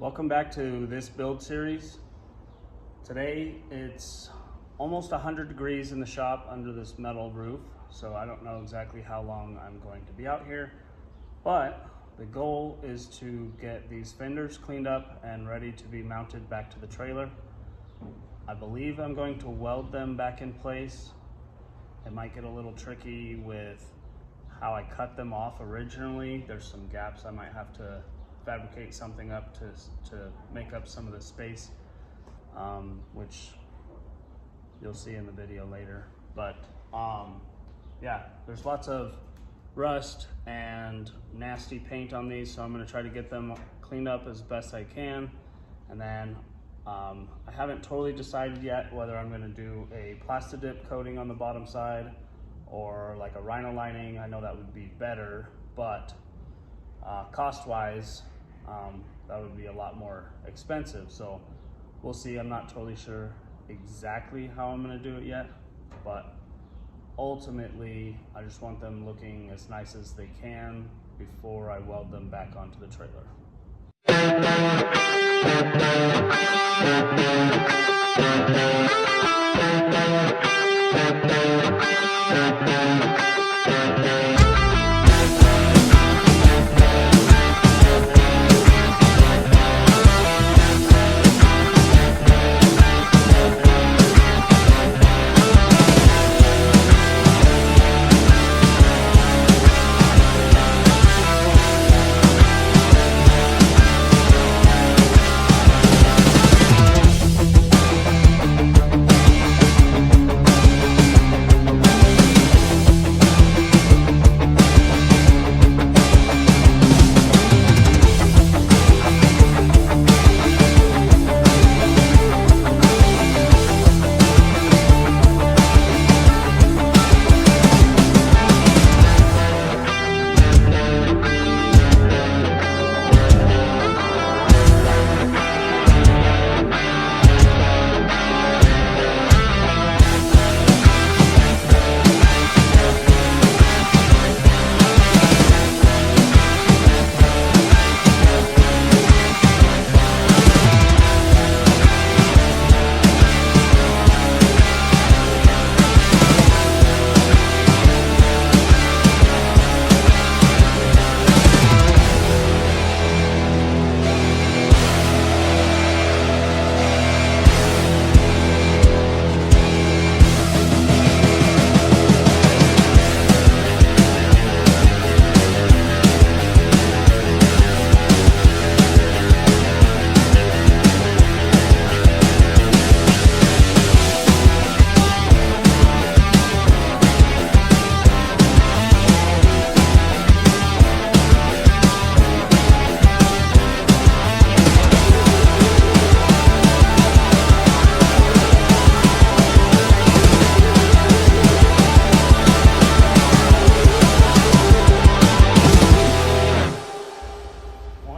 Welcome back to this build series. Today it's almost 100 degrees in the shop under this metal roof, so I don't know exactly how long I'm going to be out here, but the goal is to get these fenders cleaned up and ready to be mounted back to the trailer. I believe I'm going to weld them back in place. It might get a little tricky with how I cut them off originally. There's some gaps I might have to fabricate something up to make up some of the space, which you'll see in the video later. But yeah, there's lots of rust and nasty paint on these, so I'm going to try to get them cleaned up as best I can. And then I haven't totally decided yet whether I'm going to do a Plastidip coating on the bottom side or like a rhino lining. I know that would be better, but cost-wise, that would be a lot more expensive. So we'll see. I'm not totally sure exactly how I'm going to do it yet, but ultimately I just want them looking as nice as they can before I weld them back onto the trailer.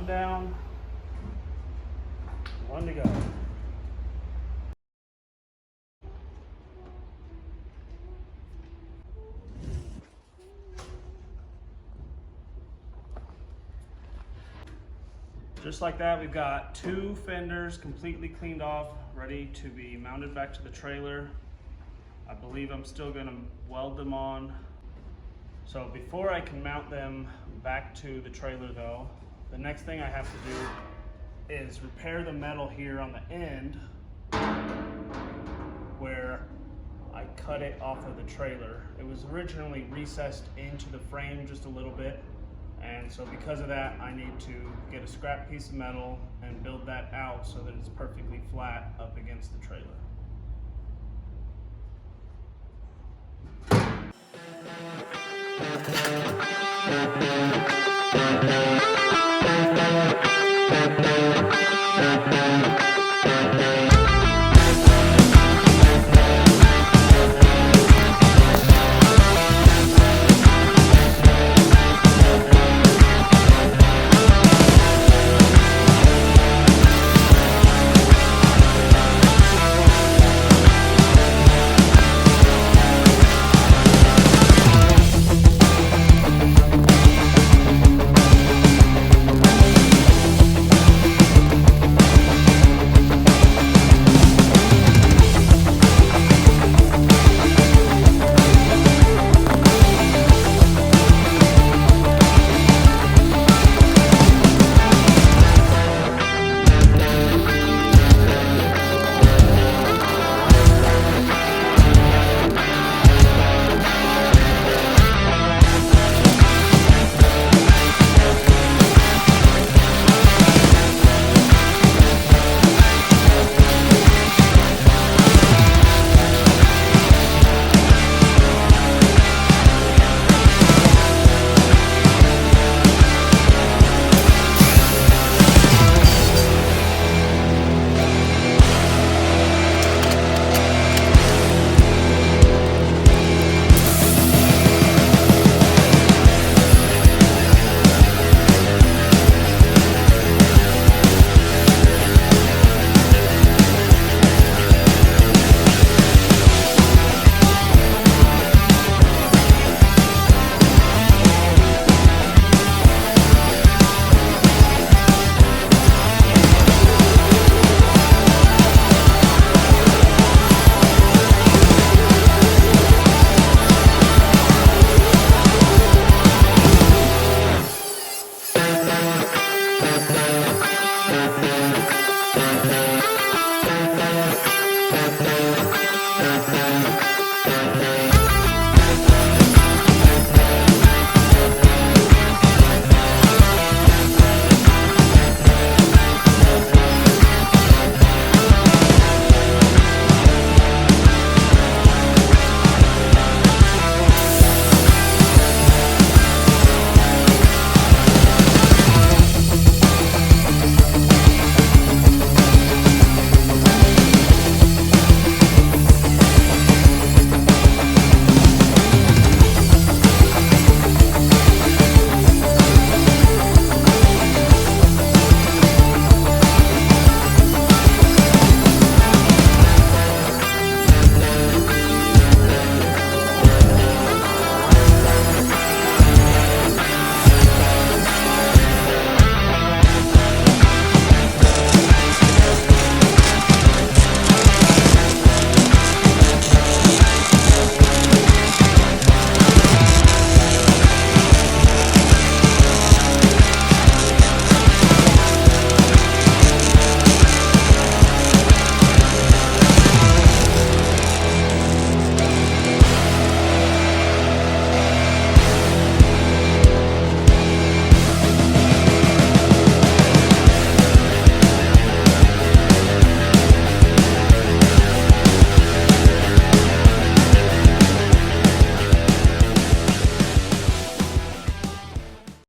Down, one to go. Just like that, we've got two fenders completely cleaned off, ready to be mounted back to the trailer. I believe I'm still going to weld them on. So before I can mount them back to the trailer though, the next thing I have to do is repair the metal here on the end where I cut it off of the trailer. It was originally recessed into the frame just a little bit, and so because of that I need to get a scrap piece of metal and build that out so that it's perfectly flat up against the trailer.